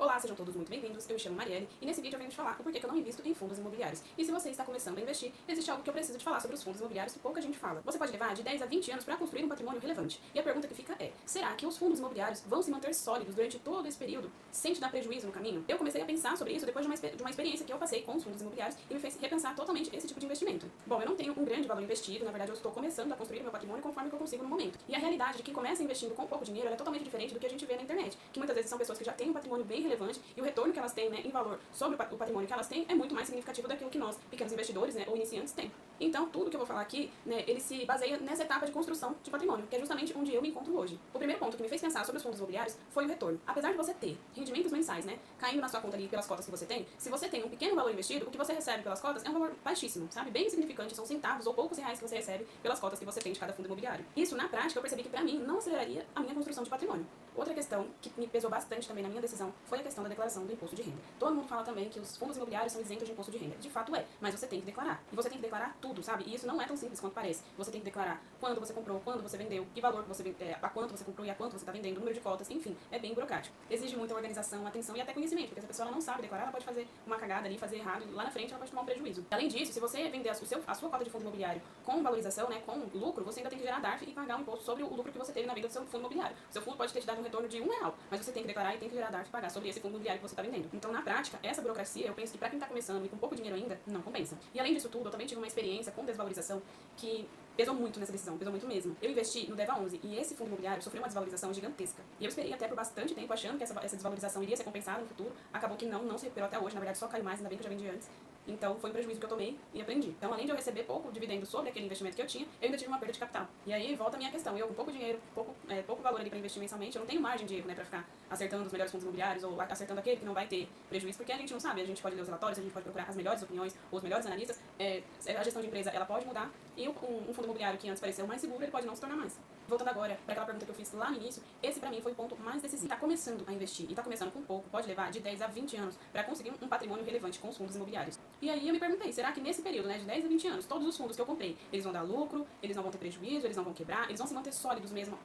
Olá, sejam todos muito bem-vindos, eu me chamo Marielle e nesse vídeo eu venho te falar o porquê que eu não invisto em fundos imobiliários. E se você está começando a investir, existe algo que eu preciso te falar sobre os fundos imobiliários que pouca gente fala. Você pode levar de 10 a 20 anos para construir um patrimônio relevante. E a pergunta que fica é, será que os fundos imobiliários vão se manter sólidos durante todo esse período, sem te dar prejuízo no caminho? Eu comecei a pensar sobre isso depois de uma experiência que eu passei com os fundos imobiliários e me fez repensar totalmente esse tipo de investimento. Bom, eu não tenho um grande valor investido, na verdade eu estou começando a construir meu patrimônio conforme eu consigo no momento. E a realidade de quem começa investindo com pouco dinheiro é totalmente diferente do que a gente vê na internet, que muitas vezes são pessoas que já têm um patrimônio bem relevante e o retorno que elas têm, né, em valor sobre o patrimônio que elas têm é muito mais significativo daquilo que nós, pequenos investidores, né, ou iniciantes, têm. Então, tudo que eu vou falar aqui, né, ele se baseia nessa etapa de construção de patrimônio, que é justamente onde eu me encontro hoje. O primeiro ponto que me fez pensar sobre os fundos imobiliários foi o retorno. Apesar de você ter rendimentos mensais, né, caindo na sua conta ali pelas cotas que você tem, se você tem um pequeno valor investido, o que você recebe pelas cotas é um valor baixíssimo, sabe? Bem insignificante, são centavos ou poucos reais que você recebe pelas cotas que você tem de cada fundo imobiliário. Isso, na prática, eu percebi que pra mim não aceleraria a minha construção de patrimônio. Outra questão que me pesou bastante também na minha decisão foi a questão da declaração do imposto de renda. Todo mundo fala também que os fundos imobiliários são isentos de imposto de renda. De fato é, mas você tem que declarar. E você tem que declarar tudo, sabe? E isso não é tão simples quanto parece. Você tem que declarar quando você comprou, quando você vendeu, que valor você a quanto você comprou e a quanto você está vendendo, número de cotas, enfim, é bem burocrático. Exige muita organização, atenção e até conhecimento, porque se a pessoa não sabe declarar, ela pode fazer uma cagada ali, fazer errado, e lá na frente ela pode tomar um prejuízo. Além disso, se você vender a sua cota de fundo imobiliário com valorização, né, com lucro, você ainda tem que gerar DARF e pagar um imposto sobre o lucro que você teve na venda do seu fundo imobiliário. O seu fundo pode ter te dado um retorno de R$1, mas você tem que declarar e tem que gerar DARF e pagar sobre esse fundo imobiliário que você está vendendo. Então, na prática, essa burocracia, eu penso que para quem está começando e com pouco dinheiro ainda, não compensa. E além disso tudo, eu também tive uma experiência com desvalorização que pesou muito nessa decisão, pesou muito mesmo. Eu investi no DEVA 11 e esse fundo imobiliário sofreu uma desvalorização gigantesca. E eu esperei até por bastante tempo achando que essa desvalorização iria ser compensada no futuro. Acabou que não se recuperou até hoje, na verdade só caiu mais, ainda bem que eu já vendi antes. Então foi um prejuízo que eu tomei e aprendi. Então, além de eu receber pouco dividendo sobre aquele investimento que eu tinha, eu ainda tive uma perda de capital. E aí volta a minha questão. Eu com pouco dinheiro, pouco valor ali para investir mensalmente, eu não tenho margem de erro, né, para ficar acertando os melhores fundos imobiliários ou acertando aquele que não vai ter prejuízo, porque a gente não sabe, a gente pode ler os relatórios, a gente pode procurar as melhores opiniões ou os melhores analistas. A gestão de empresa, ela pode mudar e um fundo imobiliário que antes parecia o mais seguro, ele pode não se tornar mais. Voltando agora para aquela pergunta que eu fiz lá no início, esse pra mim foi o ponto mais decisivo. Tá começando a investir e tá começando com pouco, pode levar de 10 a 20 anos para conseguir um patrimônio relevante com os fundos imobiliários. E aí eu me perguntei, será que nesse período, né, de 10 a 20 anos, todos os fundos que eu comprei, eles vão dar lucro, eles não vão ter prejuízo, eles não vão quebrar, eles vão se manter sólidos mesmo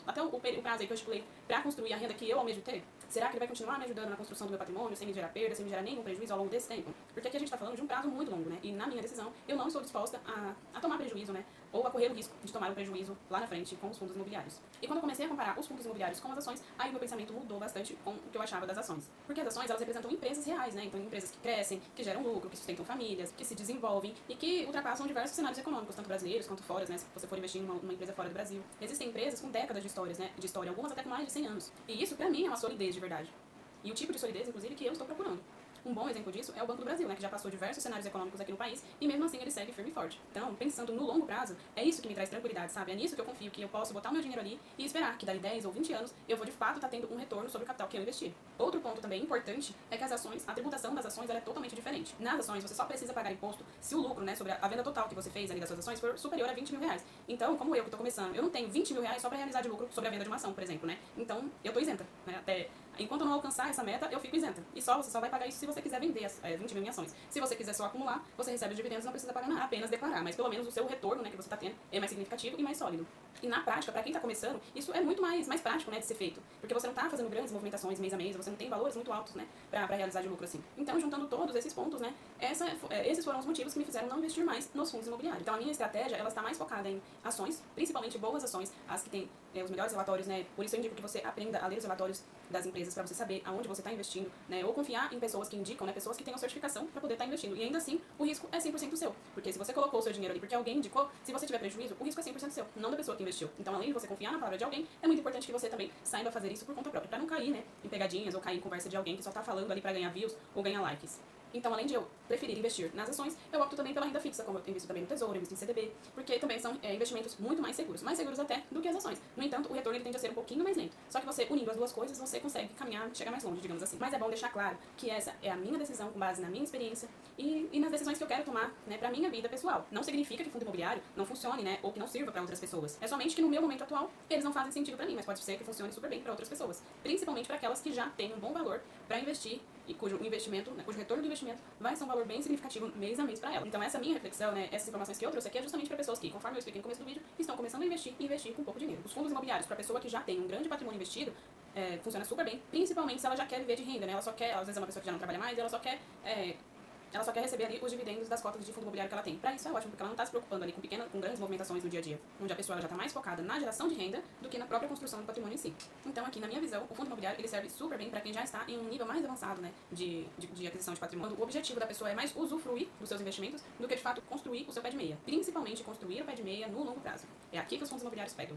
até o prazo aí que eu estipulei para construir a renda que eu almejo ter? Será que ele vai continuar me ajudando na construção do meu patrimônio, sem me gerar perda, sem me gerar nenhum prejuízo ao longo desse tempo? Porque aqui a gente está falando de um prazo muito longo, né? E na minha decisão, eu não estou disposta a tomar prejuízo, né? Ou a correr o risco de tomar um prejuízo lá na frente com os fundos imobiliários. E quando eu comecei a comparar os fundos imobiliários com as ações, aí o meu pensamento mudou bastante com o que eu achava das ações. Porque as ações, elas representam empresas reais, né? Então, empresas que crescem, que geram lucro, que sustentam famílias, que se desenvolvem e que ultrapassam diversos cenários econômicos, tanto brasileiros quanto fora, né? Se você for investir em uma empresa fora do Brasil. Existem empresas com décadas de histórias, né? De história, algumas até com mais de 100 anos. E isso, pra mim, é uma solidez de verdade. E o tipo de solidez, inclusive, que eu estou procurando. Um bom exemplo disso é o Banco do Brasil, né, que já passou diversos cenários econômicos aqui no país e mesmo assim ele segue firme e forte. Então, pensando no longo prazo, é isso que me traz tranquilidade, sabe? É nisso que eu confio, que eu posso botar o meu dinheiro ali e esperar que dali 10 ou 20 anos eu vou de fato estar tendo um retorno sobre o capital que eu investi. Outro ponto também importante é que as ações, a tributação das ações ela é totalmente diferente. Nas ações você só precisa pagar imposto se o lucro, né, sobre a venda total que você fez ali das suas ações for superior a 20 mil reais. Então, como eu que estou começando, eu não tenho 20 mil reais só para realizar de lucro sobre a venda de uma ação, por exemplo, né? Então, eu estou isenta, né? Enquanto eu não alcançar essa meta, eu fico isenta. E você só vai pagar isso se você quiser vender 20 mil em ações. Se você quiser só acumular, você recebe os dividendos e não precisa pagar nada, apenas declarar. Mas pelo menos o seu retorno, né, que você está tendo é mais significativo e mais sólido. E na prática, para quem está começando, isso é muito mais prático, né, de ser feito. Porque você não está fazendo grandes movimentações mês a mês, você não tem valores muito altos, né, para realizar de lucro assim. Então, juntando todos esses pontos, né, esses foram os motivos que me fizeram não investir mais nos fundos imobiliários. Então, a minha estratégia, ela está mais focada em ações, principalmente boas ações, as que têm os melhores relatórios, né. Por isso eu indico que você aprenda a ler os relatórios das empresas para você saber aonde você está investindo, né, ou confiar em pessoas que indicam, né, pessoas que tenham certificação para poder estar investindo. E ainda assim, o risco é 100% seu. Porque se você colocou o seu dinheiro ali porque alguém indicou, se você tiver prejuízo, o risco é 100% seu, não da pessoa que investiu. Então, além de você confiar na palavra de alguém, é muito importante que você também saiba fazer isso por conta própria, para não cair, né, em pegadinhas ou cair em conversa de alguém que só está falando ali para ganhar views ou ganhar likes. Então, além de eu preferir investir nas ações, eu opto também pela renda fixa, como eu invisto também no Tesouro, invisto em CDB, porque também são investimentos muito mais seguros até do que as ações. No entanto, o retorno ele tende a ser um pouquinho mais lento. Só que você, unindo as duas coisas, você consegue caminhar, chegar mais longe, digamos assim. Mas é bom deixar claro que essa é a minha decisão com base na minha experiência e nas decisões que eu quero tomar, né, pra minha vida pessoal. Não significa que fundo imobiliário não funcione, né, ou que não sirva para outras pessoas. É somente que no meu momento atual, eles não fazem sentido para mim, mas pode ser que funcione super bem para outras pessoas. Principalmente para aquelas que já têm um bom valor para investir e cujo investimento, né, cujo retorno do investimento vai ser um valor bem significativo mês a mês para ela. Então essa minha reflexão, né, essas informações que eu trouxe aqui é justamente para pessoas que, conforme eu expliquei no começo do vídeo, estão começando a investir e investir com pouco dinheiro. Os fundos imobiliários para pessoa que já tem um grande patrimônio investido funciona super bem, principalmente se ela já quer viver de renda, né? Ela só quer, às vezes é uma pessoa que já não trabalha mais, ela só quer receber ali os dividendos das cotas de fundo imobiliário que ela tem. Para isso é ótimo, porque ela não está se preocupando ali com grandes movimentações no dia a dia, onde a pessoa já está mais focada na geração de renda do que na própria construção do patrimônio em si. Então, aqui, na minha visão, o fundo imobiliário ele serve super bem para quem já está em um nível mais avançado, né, de aquisição de patrimônio. O objetivo da pessoa é mais usufruir dos seus investimentos do que, de fato, construir o seu pé de meia. Principalmente construir o pé de meia no longo prazo. É aqui que os fundos imobiliários pegam.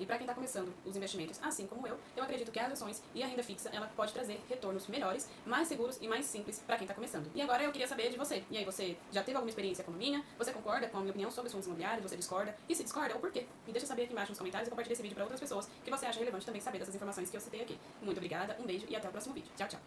E para quem está começando os investimentos, assim como eu acredito que as ações e a renda fixa, ela pode trazer retornos melhores, mais seguros e mais simples para quem está começando. E agora eu queria saber de você. E aí, você já teve alguma experiência como a minha? Você concorda com a minha opinião sobre os fundos imobiliários? Você discorda? E se discorda, o porquê? Me deixa saber aqui embaixo nos comentários e compartilhe esse vídeo para outras pessoas que você acha relevante também saber dessas informações que eu citei aqui. Muito obrigada, um beijo e até o próximo vídeo. Tchau, tchau.